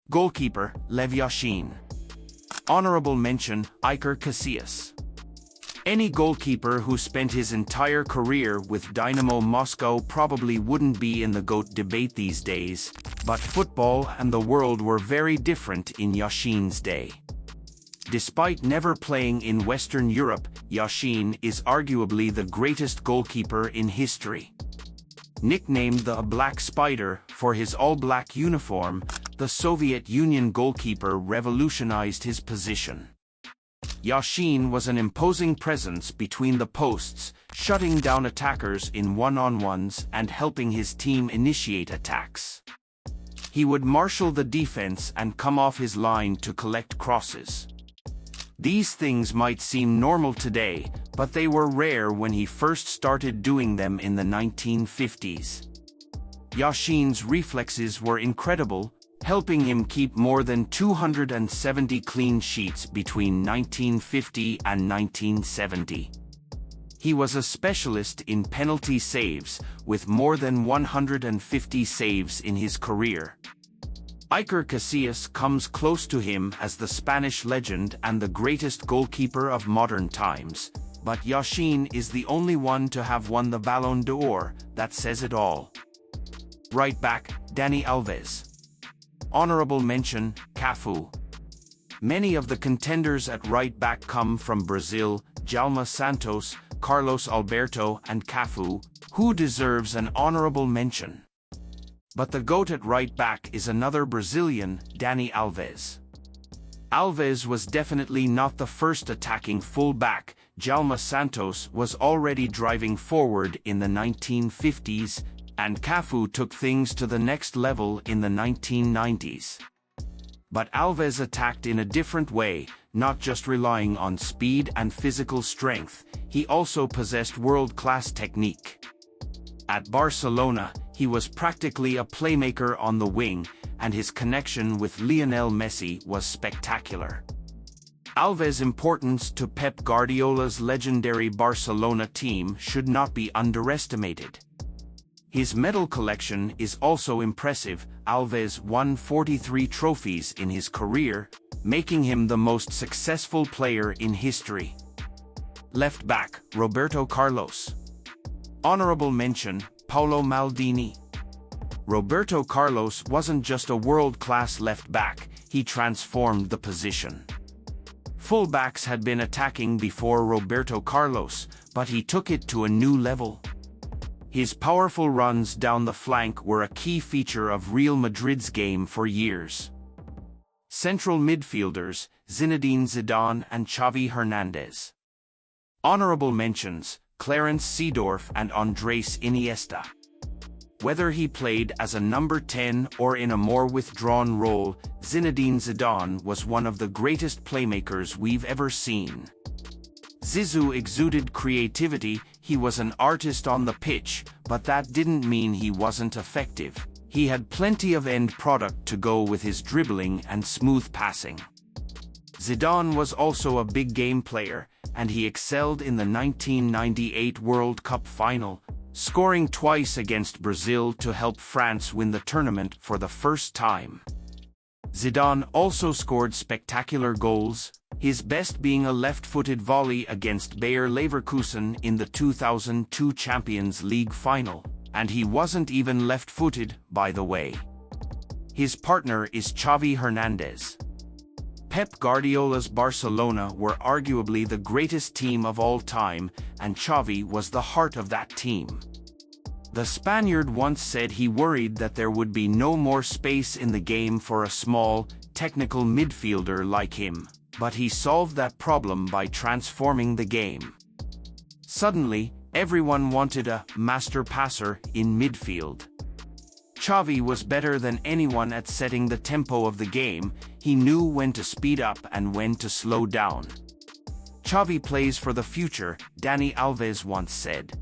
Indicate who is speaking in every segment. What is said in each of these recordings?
Speaker 1: Goalkeeper, Lev Yashin. Honorable mention, Iker Casillas. Any goalkeeper who spent his entire career with Dynamo Moscow probably wouldn't be in the GOAT debate these days, but football and the world were very different in Yashin's day. Despite never playing in Western Europe, Yashin is arguably the greatest goalkeeper in history. Nicknamed the Black Spider for his all-black uniform, the Soviet Union goalkeeper revolutionized his position. Yashin was an imposing presence between the posts, shutting down attackers in one-on-ones and helping his team initiate attacks. He would marshal the defense and come off his line to collect crosses. These things might seem normal today, but they were rare when he first started doing them in the 1950s. Yashin's reflexes were incredible, helping him keep more than 270 clean sheets between 1950 and 1970. He was a specialist in penalty saves, with more than 150 saves in his career. Iker Casillas comes close to him as the Spanish legend and the greatest goalkeeper of modern times, but Yashin is the only one to have won the Ballon d'Or. That says it all. Right back, Dani Alves. Honorable mention, Cafu. Many of the contenders at right back come from Brazil: Djalma Santos, Carlos Alberto and Cafu, who deserves an honorable mention. But the GOAT at right back is another Brazilian, Dani Alves. Alves was definitely not the first attacking full-back. Djalma Santos was already driving forward in the 1950s, and Cafu took things to the next level in the 1990s. But Alves attacked in a different way, not just relying on speed and physical strength, he also possessed world-class technique. At Barcelona, he was practically a playmaker on the wing, and his connection with Lionel Messi was spectacular. Alves' importance to Pep Guardiola's legendary Barcelona team should not be underestimated. His medal collection is also impressive. Alves won 43 trophies in his career, making him the most successful player in history. Left back, Roberto Carlos. Honorable mention, Paolo Maldini. Roberto Carlos wasn't just a world-class left back, he transformed the position. Fullbacks had been attacking before Roberto Carlos, but he took it to a new level. His powerful runs down the flank were a key feature of Real Madrid's game for years. Central midfielders, Zinedine Zidane and Xavi Hernandez. Honorable mentions, Clarence Seedorf and Andrés Iniesta. Whether he played as a number 10 or in a more withdrawn role, Zinedine Zidane was one of the greatest playmakers we've ever seen. Zizou exuded creativity. He was an artist on the pitch, but that didn't mean he wasn't effective. He had plenty of end product to go with his dribbling and smooth passing. Zidane was also a big game player, and he excelled in the 1998 World Cup final, scoring twice against Brazil to help France win the tournament for the first time. Zidane also scored spectacular goals, his best being a left-footed volley against Bayer Leverkusen in the 2002 Champions League final, and he wasn't even left-footed, by the way. His partner is Xavi Hernandez. Pep Guardiola's Barcelona were arguably the greatest team of all time, and Xavi was the heart of that team. The Spaniard once said he worried that there would be no more space in the game for a small, technical midfielder like him, but he solved that problem by transforming the game. Suddenly, everyone wanted a master passer in midfield. Xavi was better than anyone at setting the tempo of the game. He knew when to speed up and when to slow down. Xavi plays for the future, Dani Alves once said.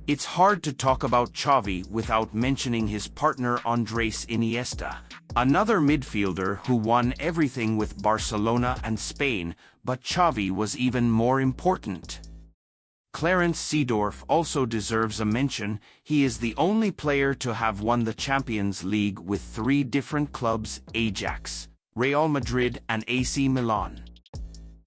Speaker 1: It's hard to talk about Xavi without mentioning his partner Andrés Iniesta, another midfielder who won everything with Barcelona and Spain, but Xavi was even more important. Clarence Seedorf also deserves a mention. He is the only player to have won the Champions League with 3 different clubs: Ajax, Real Madrid and AC Milan.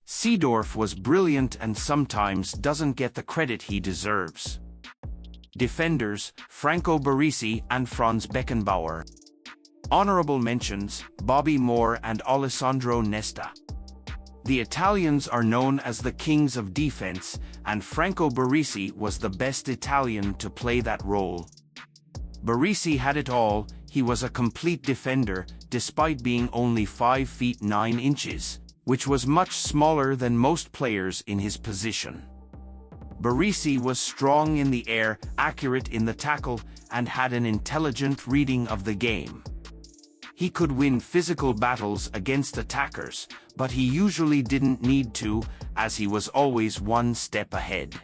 Speaker 1: Seedorf was brilliant and sometimes doesn't get the credit he deserves. Defenders: Franco Baresi and Franz Beckenbauer. Honorable mentions: Bobby Moore and Alessandro Nesta. The Italians are known as the kings of defense, and Franco Baresi was the best Italian to play that role. Baresi had it all. He was a complete defender, despite being only 5 feet 9 inches, which was much smaller than most players in his position. Baresi was strong in the air, accurate in the tackle, and had an intelligent reading of the game. He could win physical battles against attackers, but he usually didn't need to, as he was always one step ahead.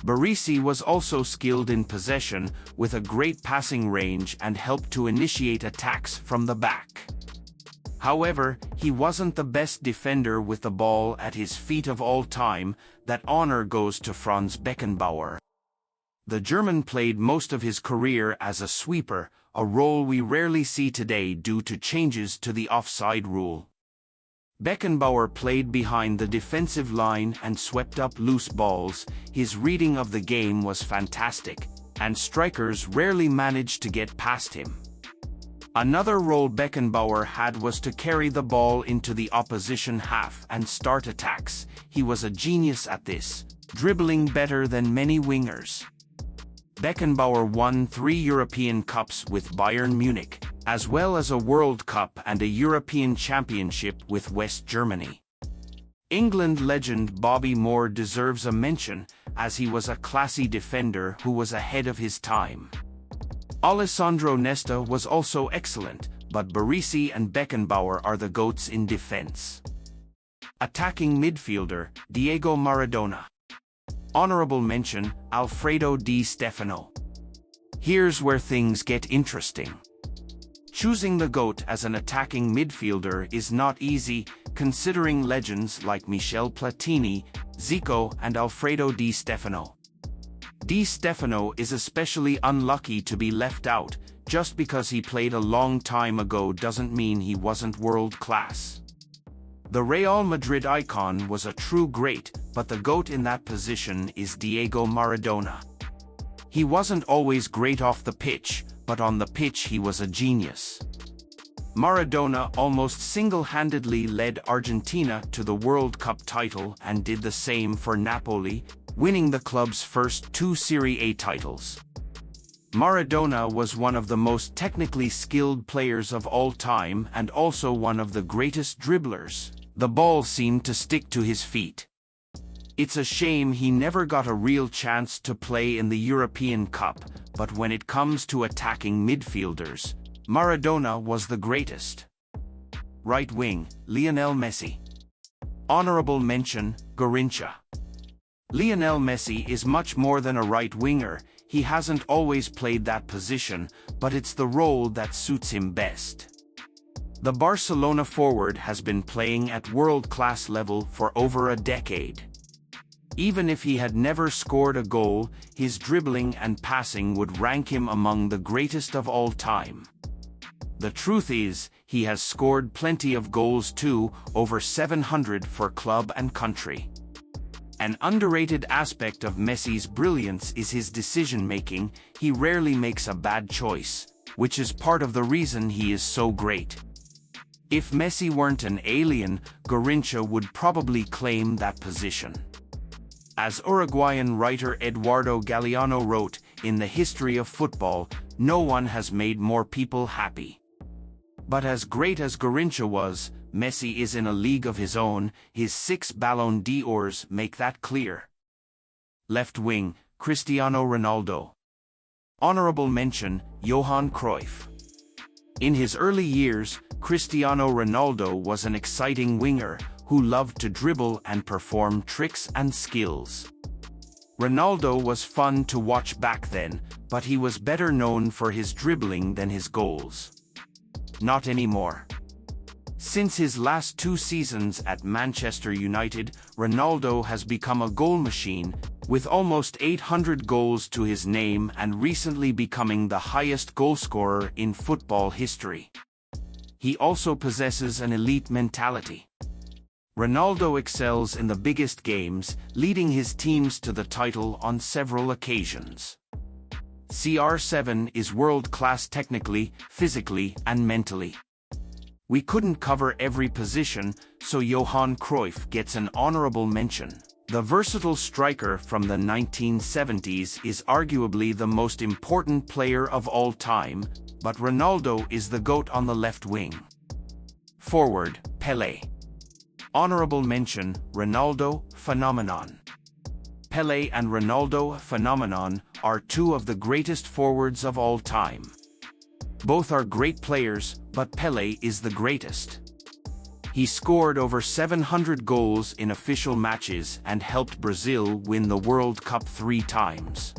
Speaker 1: Baresi was also skilled in possession, with a great passing range, and helped to initiate attacks from the back. However, he wasn't the best defender with the ball at his feet of all time. That honor goes to Franz Beckenbauer. The German played most of his career as a sweeper, a role we rarely see today due to changes to the offside rule. Beckenbauer played behind the defensive line and swept up loose balls. His reading of the game was fantastic, and strikers rarely managed to get past him. Another role Beckenbauer had was to carry the ball into the opposition half and start attacks. He was a genius at this, dribbling better than many wingers. Beckenbauer won 3 European Cups with Bayern Munich, as well as a World Cup and a European Championship with West Germany. England legend Bobby Moore deserves a mention, as he was a classy defender who was ahead of his time. Alessandro Nesta was also excellent, but Baresi and Beckenbauer are the GOATs in defense. Attacking midfielder: Diego Maradona. Honorable mention: Alfredo Di Stefano. Here's where things get interesting. Choosing the GOAT as an attacking midfielder is not easy, considering legends like Michel Platini, Zico, and Alfredo Di Stefano. Di Stefano is especially unlucky to be left out. Just because he played a long time ago doesn't mean he wasn't world-class. The Real Madrid icon was a true great, but the GOAT in that position is Diego Maradona. He wasn't always great off the pitch, but on the pitch he was a genius. Maradona almost single-handedly led Argentina to the World Cup title and did the same for Napoli, winning the club's first 2 Serie A titles. Maradona was one of the most technically skilled players of all time and also one of the greatest dribblers. The ball seemed to stick to his feet. It's a shame he never got a real chance to play in the European Cup, but when it comes to attacking midfielders, Maradona was the greatest. Right wing: Lionel Messi. Honorable mention: Garrincha. Lionel Messi is much more than a right winger. He hasn't always played that position, but it's the role that suits him best. The Barcelona forward has been playing at world-class level for over a decade. Even if he had never scored a goal, his dribbling and passing would rank him among the greatest of all time. The truth is, he has scored plenty of goals too, over 700 for club and country. An underrated aspect of Messi's brilliance is his decision-making. He rarely makes a bad choice, which is part of the reason he is so great. If Messi weren't an alien, Garrincha would probably claim that position. As Uruguayan writer Eduardo Galeano wrote, in the history of football, no one has made more people happy. But as great as Garrincha was, Messi is in a league of his own. His 6 Ballon d'Ors make that clear. Left wing: Cristiano Ronaldo. Honorable mention: Johan Cruyff. In his early years, Cristiano Ronaldo was an exciting winger who loved to dribble and perform tricks and skills. Ronaldo was fun to watch back then, but he was better known for his dribbling than his goals. Not anymore. Since his last 2 seasons at Manchester United, Ronaldo has become a goal machine, with almost 800 goals to his name and recently becoming the highest goalscorer in football history. He also possesses an elite mentality. Ronaldo excels in the biggest games, leading his teams to the title on several occasions. CR7 is world-class technically, physically, and mentally. We couldn't cover every position, so Johan Cruyff gets an honorable mention. The versatile striker from the 1970s is arguably the most important player of all time, but Ronaldo is the GOAT on the left wing. Forward, Pelé. Honorable mention, Ronaldo phenomenon. Pelé and Ronaldo phenomenon are two of the greatest forwards of all time. Both are great players, but Pelé is the greatest. He scored over 700 goals in official matches and helped Brazil win the World Cup 3 times.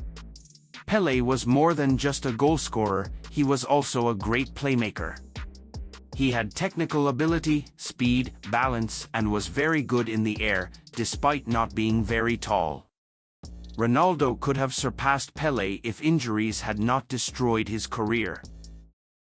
Speaker 1: Pelé was more than just a goalscorer, he was also a great playmaker. He had technical ability, speed, balance, and was very good in the air, despite not being very tall. Ronaldo could have surpassed Pelé if injuries had not destroyed his career.